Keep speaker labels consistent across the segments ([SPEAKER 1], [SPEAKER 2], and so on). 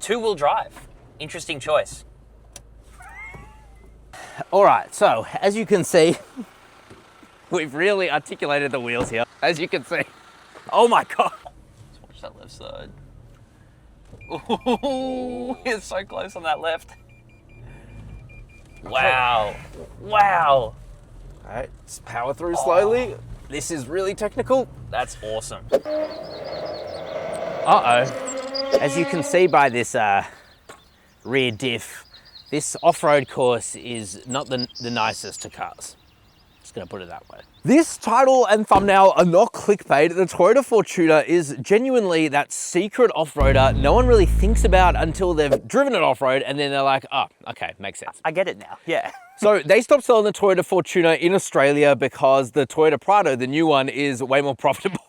[SPEAKER 1] two-wheel drive. Interesting choice.
[SPEAKER 2] All right, so as you can see, we've really articulated the wheels here, as you can see. Oh my God.
[SPEAKER 1] Let's watch that left side. Ooh, it's so close on that left. Wow. Wow.
[SPEAKER 2] All right, just power through slowly. Oh. This is really technical.
[SPEAKER 1] That's awesome.
[SPEAKER 2] Uh-oh. As you can see by this rear diff, this off-road course is not the nicest to cars. Just gonna put it that way. This title and thumbnail are not clickbait. The Toyota Fortuner is genuinely that secret off-roader no one really thinks about until they've driven it off-road, and then they're like, oh, okay, makes sense.
[SPEAKER 1] I get it now, yeah.
[SPEAKER 2] So they stopped selling the Toyota Fortuner in Australia because the Toyota PRADO, the new one, is way more profitable.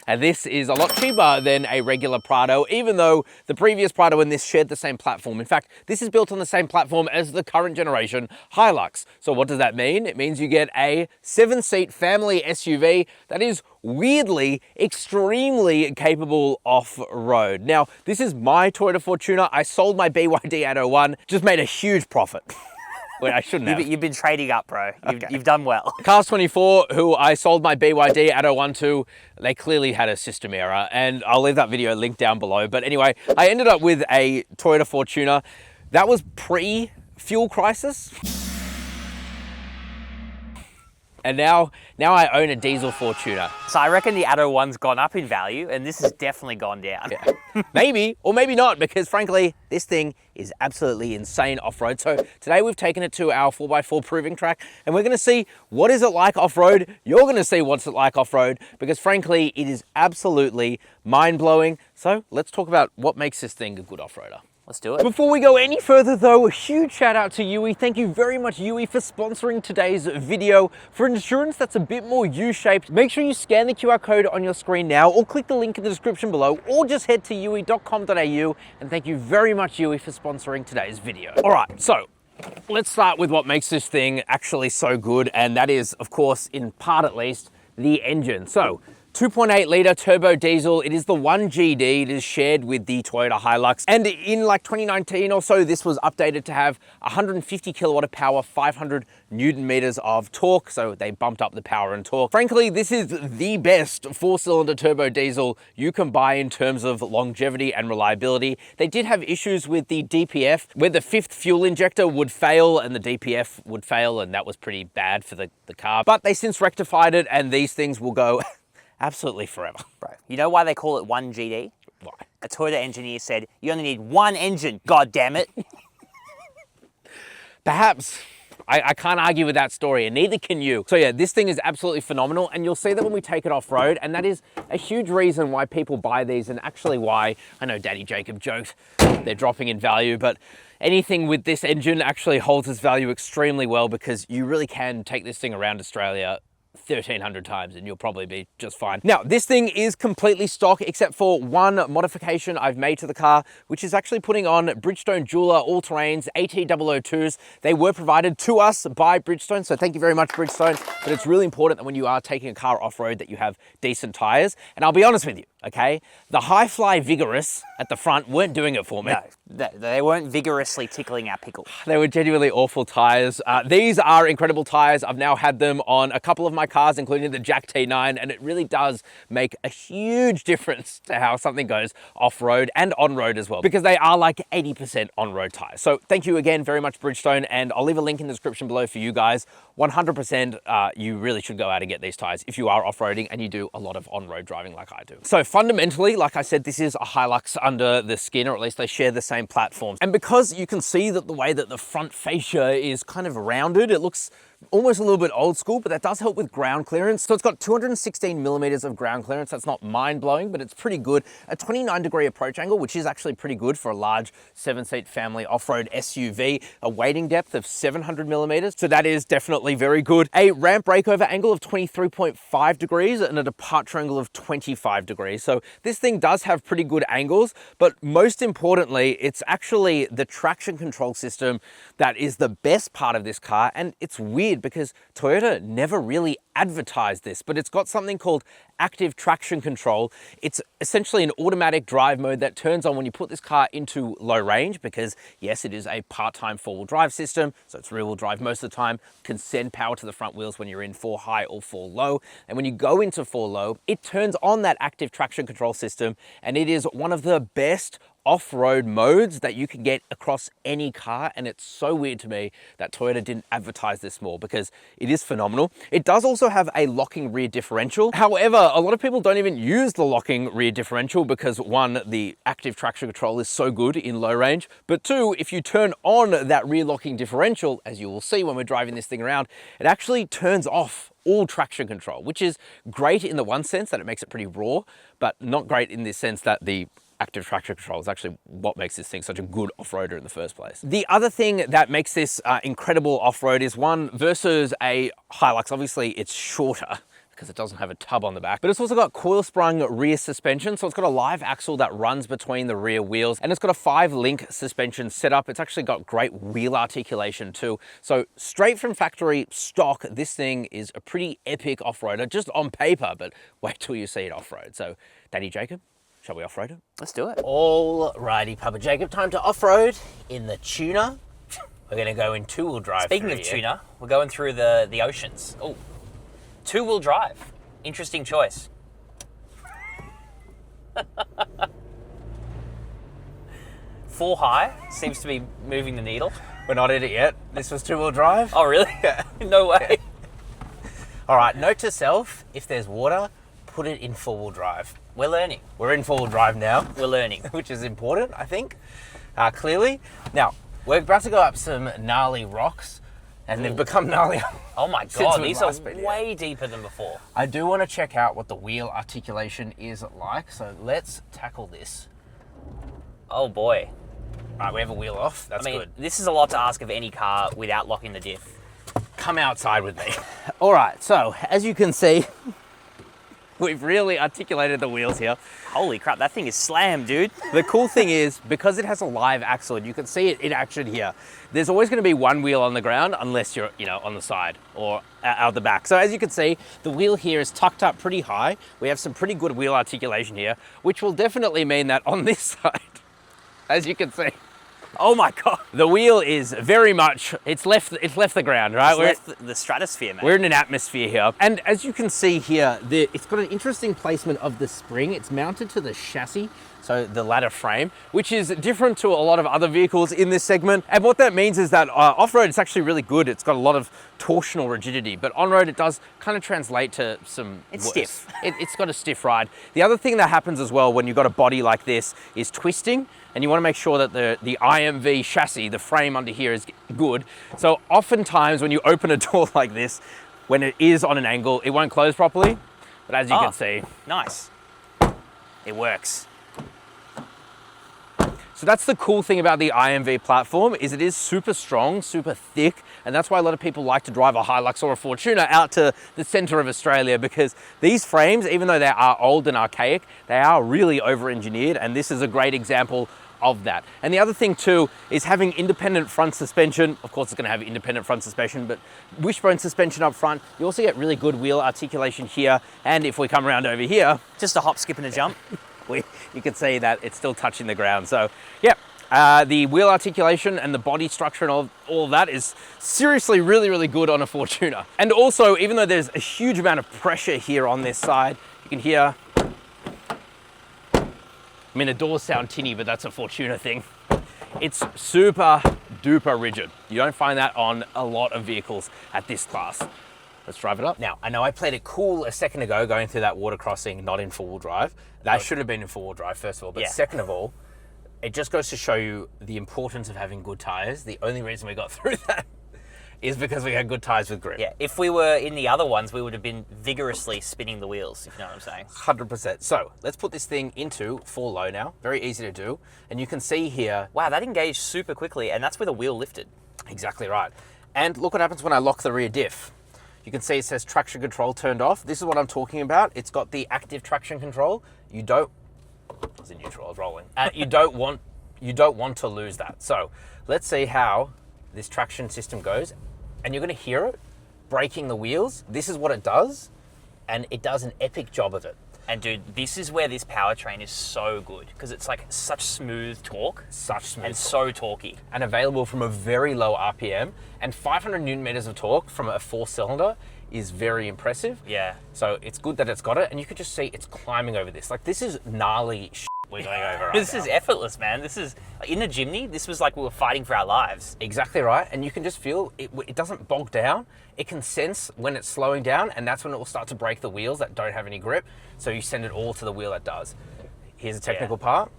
[SPEAKER 2] And this is a lot cheaper than a regular PRADO, even though the previous PRADO and this shared the same platform. In fact, this is built on the same platform as the current generation Hilux. So what does that mean? It means you get a 7-seat family SUV that is weirdly extremely capable off-road. Now, this is my Toyota Fortuner. I sold my BYD Atto 1, just made a huge profit. Wait, I shouldn't have.
[SPEAKER 1] You've been trading up, bro. You've done well.
[SPEAKER 2] Cars24, who I sold my BYD Atto 1 to, they clearly had a system error, and I'll leave that video linked down below. But anyway, I ended up with a Toyota Fortuner. That was pre-fuel crisis. And now I own a diesel Fortuner.
[SPEAKER 1] So I reckon the Atto 1's gone up in value, and this has definitely gone down.
[SPEAKER 2] Yeah. Maybe, or maybe not, because frankly, this thing is absolutely insane off-road. So today we've taken it to our 4x4 proving track, and we're gonna see what is it like off-road. You're gonna see what's it like off-road, because frankly, it is absolutely mind-blowing. So let's talk about what makes this thing a good off-roader.
[SPEAKER 1] Let's do it.
[SPEAKER 2] Before we go any further though, a huge shout out to Youi. Thank you very much, Youi, for sponsoring today's video. For insurance that's a bit more U-shaped, make sure you scan the QR code on your screen now, or click the link in the description below, or just head to youi.com.au. And thank you very much, Youi, for sponsoring today's video. All right, so let's start with what makes this thing actually so good. And that is, of course, in part at least, the engine. So 2.8 litre turbo diesel. It is the 1GD. It is shared with the Toyota Hilux. And in like 2019 or so, this was updated to have 150 kilowatt of power, 500 Newton meters of torque. So they bumped up the power and torque. Frankly, this is the best 4-cylinder turbo diesel you can buy in terms of longevity and reliability. They did have issues with the DPF, where the 5th fuel injector would fail and the DPF would fail, and that was pretty bad for the car. But they since rectified it, and these things will go absolutely forever.
[SPEAKER 1] Bro, you know why they call it 1GD?
[SPEAKER 2] Why?
[SPEAKER 1] A Toyota engineer said, you only need one engine, god damn it.
[SPEAKER 2] Perhaps. I can't argue with that story, and neither can you. So yeah, this thing is absolutely phenomenal, and you'll see that when we take it off-road, and that is a huge reason why people buy these, and actually why, I know Daddy Jacob joked, they're dropping in value, but anything with this engine actually holds its value extremely well, because you really can take this thing around Australia 1,300 times and you'll probably be just fine. Now, this thing is completely stock except for one modification I've made to the car, which is actually putting on Bridgestone Jeweler all-terrains AT002s. They were provided to us by Bridgestone, so thank you very much, Bridgestone. But it's really important that when you are taking a car off-road that you have decent tires. And I'll be honest with you, okay? The Hi-Fly Vigorous at the front weren't doing it for me.
[SPEAKER 1] No, they weren't vigorously tickling our pickle.
[SPEAKER 2] They were genuinely awful tires. These are incredible tires. I've now had them on a couple of my cars, including the Jack T9, and it really does make a huge difference to how something goes off-road and on-road as well, because they are like 80% on-road tires. So thank you again very much, Bridgestone, and I'll leave a link in the description below for you guys. 100%, you really should go out and get these tires if you are off-roading and you do a lot of on-road driving like I do. So fundamentally, like I said, this is a Hilux under the skin, or at least they share the same platform. And because you can see that the way that the front fascia is kind of rounded, it looks almost a little bit old school, but that does help with ground clearance. So it's got 216 millimeters of ground clearance. That's not mind-blowing, but it's pretty good. A 29-degree approach angle, which is actually pretty good for a large 7-seat family off-road SUV. A weighting depth of 700 millimeters, so that is definitely very good. A ramp breakover angle of 23.5 degrees and a departure angle of 25 degrees. So this thing does have pretty good angles, but most importantly, it's actually the traction control system that is the best part of this car. And it's weird because Toyota never really advertise this, but it's got something called active traction control. It's essentially an automatic drive mode that turns on when you put this car into low range, because yes, it is a part-time four-wheel drive system, so it's rear-wheel drive most of the time, can send power to the front wheels when you're in four high or four low. And when you go into four low, it turns on that active traction control system, and it is one of the best off-road modes that you can get across any car. And it's so weird to me that Toyota didn't advertise this more, because it is phenomenal. It does also have a locking rear differential. However, a lot of people don't even use the locking rear differential because one, the active traction control is so good in low range, but two, if you turn on that rear locking differential, as you will see when we're driving this thing around, it actually turns off all traction control, which is great in the one sense that it makes it pretty raw, but not great in this sense that the active traction control is actually what makes this thing such a good off-roader in the first place. The other thing that makes this incredible off-road is, one, versus a Hilux, obviously it's shorter because it doesn't have a tub on the back, but it's also got coil sprung rear suspension. So it's got a live axle that runs between the rear wheels, and it's got a 5-link suspension setup. It's actually got great wheel articulation too. So straight from factory stock, this thing is a pretty epic off-roader just on paper, but wait till you see it off-road. So Danny, Jacob, shall we off-road it?
[SPEAKER 1] Let's do it.
[SPEAKER 2] Alrighty, Papa Jacob, time to off-road in the tuner. We're gonna go in two-wheel drive.
[SPEAKER 1] Speaking of tuner, we're going through the oceans. Oh, two-wheel drive. Interesting choice. 4 high seems to be moving the needle.
[SPEAKER 2] We're not in it yet. This was two-wheel drive.
[SPEAKER 1] Oh, really?
[SPEAKER 2] Yeah.
[SPEAKER 1] No way.
[SPEAKER 2] All right, note to self, if there's water, put it in four-wheel drive.
[SPEAKER 1] We're learning.
[SPEAKER 2] We're in four-wheel drive now.
[SPEAKER 1] We're learning.
[SPEAKER 2] Which is important, I think, clearly. Now, we're about to go up some gnarly rocks, and they've become gnarly.
[SPEAKER 1] Oh my God, these are way deeper than before.
[SPEAKER 2] I do want to check out what the wheel articulation is like, so let's tackle this.
[SPEAKER 1] Oh boy.
[SPEAKER 2] All right, we have a wheel off. That's good.
[SPEAKER 1] This is a lot to ask of any car without locking the diff.
[SPEAKER 2] Come outside with me. All right, so as you can see, we've really articulated the wheels here.
[SPEAKER 1] Holy crap, that thing is slammed, dude.
[SPEAKER 2] The cool thing is, because it has a live axle, and you can see it in action here, there's always going to be one wheel on the ground unless you're, on the side or out the back. So as you can see, the wheel here is tucked up pretty high. We have some pretty good wheel articulation here, which will definitely mean that on this side, as you can see,
[SPEAKER 1] oh my God,
[SPEAKER 2] the wheel is very much, it's left the ground, right?
[SPEAKER 1] It's left the stratosphere, mate.
[SPEAKER 2] We're in an atmosphere here. And as you can see here, it's got an interesting placement of the spring. It's mounted to the chassis, so the ladder frame, which is different to a lot of other vehicles in this segment. And what that means is that off-road, it's actually really good. It's got a lot of torsional rigidity, but on-road, it does kind of translate to some...
[SPEAKER 1] It's stiff.
[SPEAKER 2] It's got a stiff ride. The other thing that happens as well when you've got a body like this is twisting, and you want to make sure that the IMV chassis, the frame under here, is good. So oftentimes when you open a door like this, when it is on an angle, it won't close properly. But as you can see...
[SPEAKER 1] Nice. It works.
[SPEAKER 2] So that's the cool thing about the IMV platform, is it is super strong, super thick, and that's why a lot of people like to drive a Hilux or a Fortuner out to the center of Australia, because these frames, even though they are old and archaic, they are really over-engineered, and this is a great example of that. And the other thing too is having independent front suspension. Of course, it's going to have independent front suspension, but wishbone suspension up front. You also get really good wheel articulation here, and if we come around over here,
[SPEAKER 1] just a hop, skip, and a jump.
[SPEAKER 2] You can see that it's still touching the ground. So yeah, the wheel articulation and the body structure and all of that is seriously really, really good on a Fortuner. And also, even though there's a huge amount of pressure here on this side, you can hear, I mean, the doors sound tinny, but that's a Fortuner thing. It's super duper rigid. You don't find that on a lot of vehicles at this class. Let's drive it up. Now, I know I played it cool a second ago going through that water crossing, not in four-wheel drive. That should have been in four-wheel drive, first of all. But yeah. Second of all, it just goes to show you the importance of having good tires. The only reason we got through that is because we had good tires with grip.
[SPEAKER 1] Yeah, if we were in the other ones, we would have been vigorously spinning the wheels, if you know what I'm saying.
[SPEAKER 2] 100%. So let's put this thing into 4 low now. Very easy to do. And you can see here...
[SPEAKER 1] Wow, that engaged super quickly, and that's with a wheel lifted.
[SPEAKER 2] Exactly right. And look what happens when I lock the rear diff. You can see it says traction control turned off. This is what I'm talking about. It's got the active traction control. You don't... I was in neutral, I was rolling. You don't want to lose that. So let's see how this traction system goes. And you're going to hear it braking the wheels, this is what it does, and it does an epic job of it.
[SPEAKER 1] And dude, this is where this powertrain is so good because it's like such smooth torque. And so torquey.
[SPEAKER 2] And available from a very low RPM, and 500 Newton meters of torque from a 4-cylinder is very impressive.
[SPEAKER 1] Yeah.
[SPEAKER 2] So it's good that it's got it, and you can just see it's climbing over this. Like, this is gnarly shit we're going over right
[SPEAKER 1] This
[SPEAKER 2] now.
[SPEAKER 1] is effortless, man. This is, in a Jimny, this was like we were fighting for our lives.
[SPEAKER 2] Exactly right, and you can just feel it doesn't bog down. It can sense when it's slowing down, and that's when it will start to break the wheels that don't have any grip. So you send it all to the wheel that does. Here's a technical part.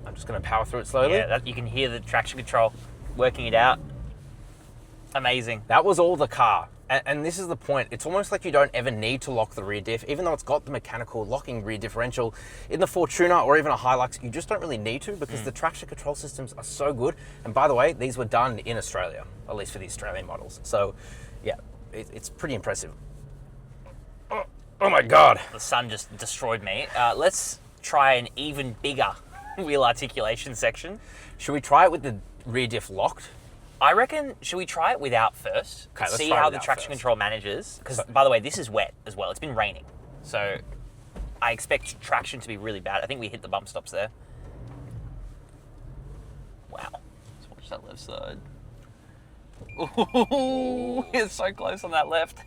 [SPEAKER 2] I'm just going to power through it slowly.
[SPEAKER 1] Yeah, you can hear the traction control working it out. Amazing.
[SPEAKER 2] That was all the car. And this is the point. It's almost like you don't ever need to lock the rear diff, even though it's got the mechanical locking rear differential. In the Fortuner or even a Hilux, you just don't really need to because the traction control systems are so good. And by the way, these were done in Australia, at least for the Australian models. So yeah, it's pretty impressive. Oh my God.
[SPEAKER 1] The sun just destroyed me. Let's try an even bigger wheel articulation section.
[SPEAKER 2] Should we try it with the rear diff locked?
[SPEAKER 1] I reckon, should we try it without first?
[SPEAKER 2] Okay, let's
[SPEAKER 1] see
[SPEAKER 2] try it
[SPEAKER 1] how the
[SPEAKER 2] without
[SPEAKER 1] traction
[SPEAKER 2] first.
[SPEAKER 1] control manages. Because, by the way, this is wet as well. It's been raining. So I expect traction to be really bad. I think we hit the bump stops there. Wow. Let's watch that left side. Ooh, it's so close on that left.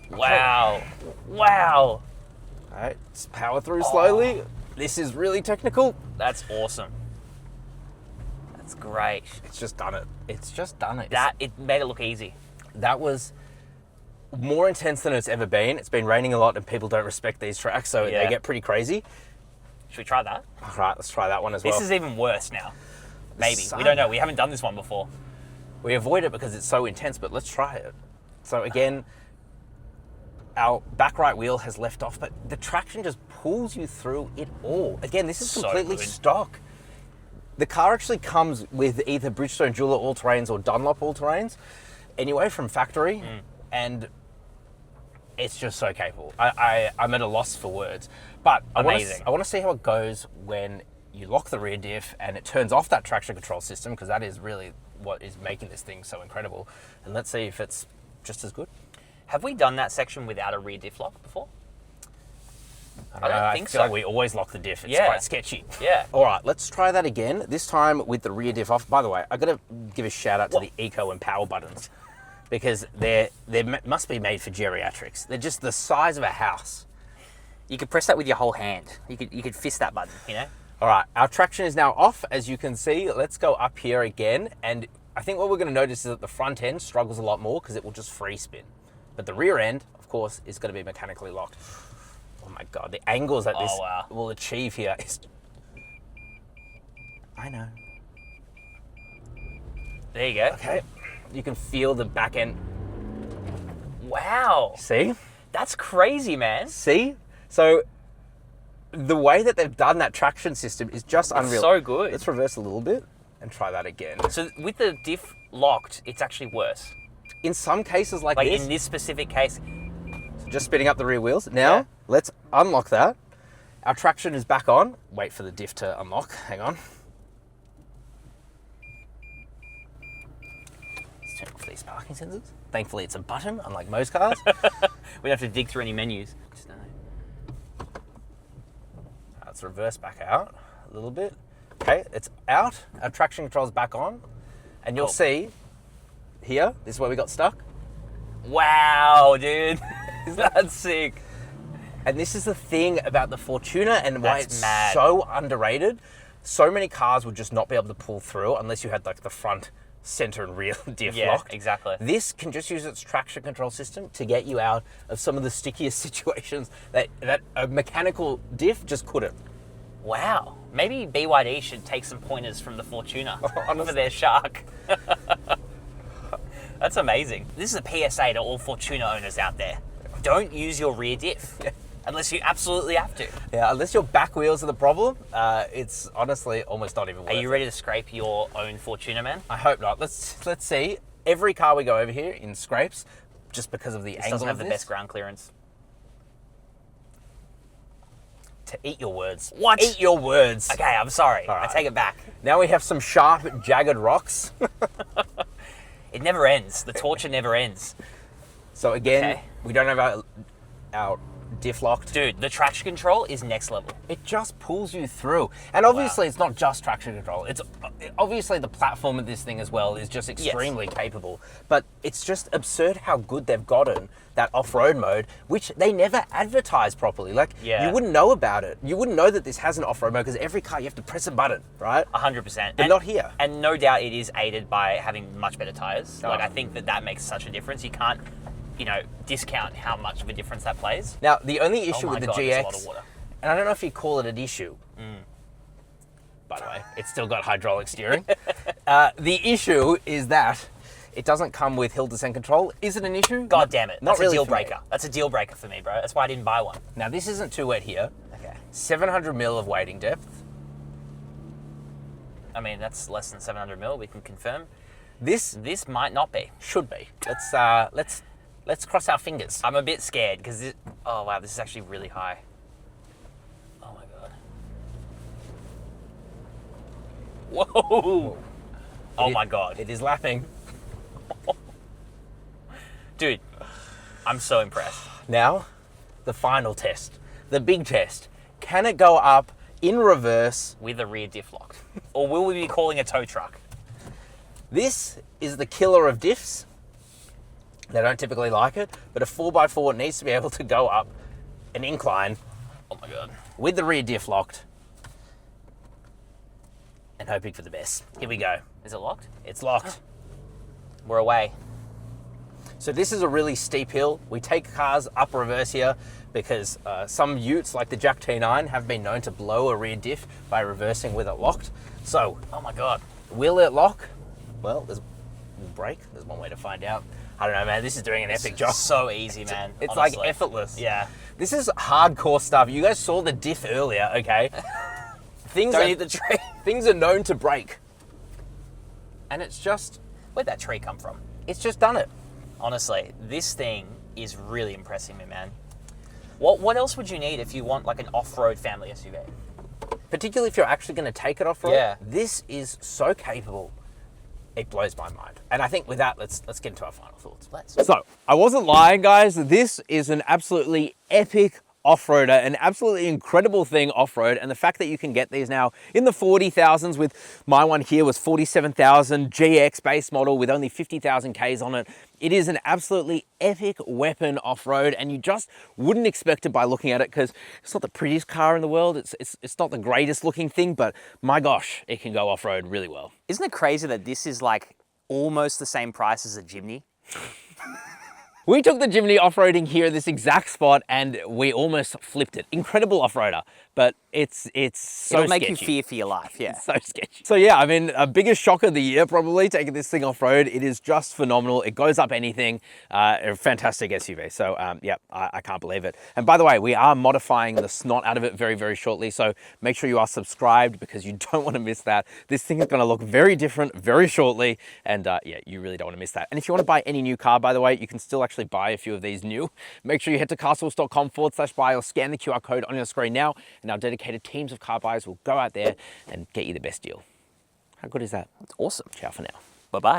[SPEAKER 1] Wow. Wow.
[SPEAKER 2] All right, let's power through slowly. This is really technical.
[SPEAKER 1] That's awesome. That's great.
[SPEAKER 2] It's just done it. It's just done it.
[SPEAKER 1] It made it look easy.
[SPEAKER 2] That was more intense than it's ever been. It's been raining a lot and people don't respect these tracks, so
[SPEAKER 1] Yeah.
[SPEAKER 2] they get pretty crazy.
[SPEAKER 1] Should we try that?
[SPEAKER 2] All right, let's try that one as well.
[SPEAKER 1] This is even worse now. Maybe.
[SPEAKER 2] Son.
[SPEAKER 1] We don't know. We haven't done this one before.
[SPEAKER 2] We avoid it because it's so intense, but let's try it. So again, our back right wheel has left off, but the traction just pulls you through it all. Again, this is
[SPEAKER 1] So
[SPEAKER 2] completely
[SPEAKER 1] good.
[SPEAKER 2] stock. The car actually comes with either Bridgestone Jeweler all-terrains or Dunlop all-terrains, anyway, from factory, and it's just so capable. I'm at a loss for words. But I
[SPEAKER 1] Amazing.
[SPEAKER 2] want to see how it goes when you lock the rear diff and it turns off that traction control system, because that is really what is making this thing so incredible. And let's see if it's just as good.
[SPEAKER 1] Have we done that section without a rear diff lock before? I don't think
[SPEAKER 2] feel
[SPEAKER 1] so.
[SPEAKER 2] like we always lock the diff. It's
[SPEAKER 1] Yeah.
[SPEAKER 2] quite sketchy.
[SPEAKER 1] Yeah.
[SPEAKER 2] All right, let's try that again. This time with the rear diff off. By the way, I got to give a shout out to the eco and power buttons, because they must be made for geriatrics. They're just the size of a house.
[SPEAKER 1] You could press that with your whole hand. You could fist that button, you know?
[SPEAKER 2] All right, our traction is now off, as you can see. Let's go up here again. And I think what we're going to notice is that the front end struggles a lot more because it will just free spin. But the rear end, of course, is going to be mechanically locked. Oh my God, the angles that this
[SPEAKER 1] wow.
[SPEAKER 2] will achieve here is... I know.
[SPEAKER 1] There you go.
[SPEAKER 2] Okay, you can feel the back end.
[SPEAKER 1] Wow.
[SPEAKER 2] See?
[SPEAKER 1] That's crazy, man.
[SPEAKER 2] See? So the way that they've done that traction system is just unreal.
[SPEAKER 1] so good.
[SPEAKER 2] Let's reverse a little bit and try that again.
[SPEAKER 1] So with the diff locked, it's actually worse.
[SPEAKER 2] In some cases like
[SPEAKER 1] Like
[SPEAKER 2] this,
[SPEAKER 1] in this specific case,
[SPEAKER 2] just spinning up the rear wheels. Now,
[SPEAKER 1] Yeah.
[SPEAKER 2] let's unlock that. Our traction is back on. Wait for the diff to unlock. Hang on. Let's turn off these parking sensors. Thankfully, it's a button, unlike most cars.
[SPEAKER 1] we don't have to dig through any menus.
[SPEAKER 2] Let's reverse back out a little bit. Okay, it's out. Our traction control's back on. And you'll
[SPEAKER 1] Cool.
[SPEAKER 2] see here, this is where we got stuck.
[SPEAKER 1] Wow, dude. That's sick.
[SPEAKER 2] And this is the thing about the Fortuner and why
[SPEAKER 1] That's
[SPEAKER 2] it's
[SPEAKER 1] mad.
[SPEAKER 2] so underrated. So many cars would just not be able to pull through unless you had like the front, center and rear diff
[SPEAKER 1] Yeah,
[SPEAKER 2] locked.
[SPEAKER 1] exactly.
[SPEAKER 2] This can just use its traction control system to get you out of some of the stickiest situations that a mechanical diff just couldn't.
[SPEAKER 1] Wow. Maybe BYD should take some pointers from the Fortuner
[SPEAKER 2] Honestly.
[SPEAKER 1] for their Shark. That's amazing. This is a PSA to all Fortuner owners out there. Don't use your rear diff unless you absolutely have to.
[SPEAKER 2] Yeah, unless your back wheels are the problem, it's honestly almost not even worth
[SPEAKER 1] Are
[SPEAKER 2] it.
[SPEAKER 1] you ready to scrape your own Fortuner, man?
[SPEAKER 2] I hope not. Let's see. Every car we go over here in scrapes, just because of the
[SPEAKER 1] This
[SPEAKER 2] angle
[SPEAKER 1] doesn't
[SPEAKER 2] of
[SPEAKER 1] have the
[SPEAKER 2] this.
[SPEAKER 1] best ground clearance.
[SPEAKER 2] To eat your words.
[SPEAKER 1] What?
[SPEAKER 2] Eat your words.
[SPEAKER 1] Okay, I'm sorry.
[SPEAKER 2] All right.
[SPEAKER 1] I take it back.
[SPEAKER 2] Now we have some sharp, jagged rocks.
[SPEAKER 1] It never ends. The torture never ends.
[SPEAKER 2] So again,
[SPEAKER 1] Okay.
[SPEAKER 2] we don't have our diff locked.
[SPEAKER 1] Dude, the traction control is next level.
[SPEAKER 2] It just pulls you through. And obviously it's not just traction control. It's obviously the platform of this thing as well is just extremely capable. But it's just absurd how good they've gotten that off-road mode, which they never advertise properly. Like, you wouldn't know about it. You wouldn't know that this has an off-road mode because every car you have to press a button, right?
[SPEAKER 1] 100%.
[SPEAKER 2] But not here.
[SPEAKER 1] And no doubt it is aided by having much better tires. Like, I think that makes such a difference. You can't, discount how much of a difference that plays.
[SPEAKER 2] Now, the only issue with the
[SPEAKER 1] God,
[SPEAKER 2] GX,
[SPEAKER 1] there's a lot of water.
[SPEAKER 2] and I don't know if you call it an issue, by the way, it's still got hydraulic steering. The issue is that it doesn't come with hill descent control. Is it an issue?
[SPEAKER 1] God damn it.
[SPEAKER 2] Not
[SPEAKER 1] That's
[SPEAKER 2] really
[SPEAKER 1] a deal
[SPEAKER 2] for me.
[SPEAKER 1] breaker. That's a deal breaker for me, bro. That's why I didn't buy one.
[SPEAKER 2] Now, this isn't too wet here.
[SPEAKER 1] Okay.
[SPEAKER 2] 700 mil of wading depth.
[SPEAKER 1] I mean, that's less than 700 mil, we can confirm.
[SPEAKER 2] This
[SPEAKER 1] This might not be.
[SPEAKER 2] should be. Let's cross our fingers.
[SPEAKER 1] I'm a bit scared because oh wow, this is actually really high. Oh my god. Whoa. Oh my god.
[SPEAKER 2] It is lapping.
[SPEAKER 1] Dude, I'm so impressed.
[SPEAKER 2] Now, the final test, the big test. Can it go up in reverse?
[SPEAKER 1] With a rear diff locked. Or will we be calling a tow truck?
[SPEAKER 2] This is the killer of diffs. They don't typically like it, but a 4x4 needs to be able to go up an incline
[SPEAKER 1] Oh my god.
[SPEAKER 2] with the rear diff locked and hoping for the best. Here we go.
[SPEAKER 1] Is it locked?
[SPEAKER 2] It's locked.
[SPEAKER 1] We're away.
[SPEAKER 2] So this is a really steep hill. We take cars up reverse here because some utes like the Jack T9 have been known to blow a rear diff by reversing with it locked. So,
[SPEAKER 1] Oh my god.
[SPEAKER 2] will it lock? Well, we'll brake. There's one way to find out. I don't know, man. This is doing an epic job.
[SPEAKER 1] So easy, man.
[SPEAKER 2] It's
[SPEAKER 1] honestly.
[SPEAKER 2] like effortless.
[SPEAKER 1] Yeah.
[SPEAKER 2] This is hardcore stuff. You guys saw the diff earlier, okay? Things
[SPEAKER 1] Don't
[SPEAKER 2] are,
[SPEAKER 1] hit the tree.
[SPEAKER 2] things are known to break. And it's just
[SPEAKER 1] Where'd that tree come from?
[SPEAKER 2] done it.
[SPEAKER 1] Honestly, this thing is really impressing me, man. What else would you need if you want like an off-road family SUV?
[SPEAKER 2] Particularly if you're actually going to take it off-road.
[SPEAKER 1] Yeah.
[SPEAKER 2] This is so capable. It blows my mind. And I think with that, let's get into our final thoughts.
[SPEAKER 1] Let's.
[SPEAKER 2] So, I wasn't lying, guys. This is an absolutely epic off-roader, an absolutely incredible thing off-road, and the fact that you can get these now in the 40,000s with my one here was 47,000 GX base model with only 50,000 Ks on it. It is an absolutely epic weapon off-road, and you just wouldn't expect it by looking at it because it's not the prettiest car in the world. It's not the greatest looking thing, but my gosh, it can go off-road really well.
[SPEAKER 1] Isn't it crazy that this is like almost the same price as a Jimny?
[SPEAKER 2] We took the Jimny off-roading here at this exact spot and we almost flipped it. Incredible off-roader, but it's so
[SPEAKER 1] It'll make
[SPEAKER 2] sketchy.
[SPEAKER 1] you fear for your life, yeah.
[SPEAKER 2] So sketchy. So yeah, I mean, a biggest shock of the year probably, taking this thing off-road. It is just phenomenal. It goes up anything. A fantastic SUV. So yeah, I can't believe it. And by the way, we are modifying the snot out of it very, very shortly. So make sure you are subscribed because you don't want to miss that. This thing is going to look very different very shortly. And yeah, you really don't want to miss that. And if you want to buy any new car, by the way, you can still actually buy a few of these new. Make sure you head to carsauce.com/buy or scan the QR code on your screen now. And our dedicated teams of car buyers will go out there and get you the best deal. How good is that?
[SPEAKER 1] It's awesome.
[SPEAKER 2] Ciao for now.
[SPEAKER 1] Bye-bye.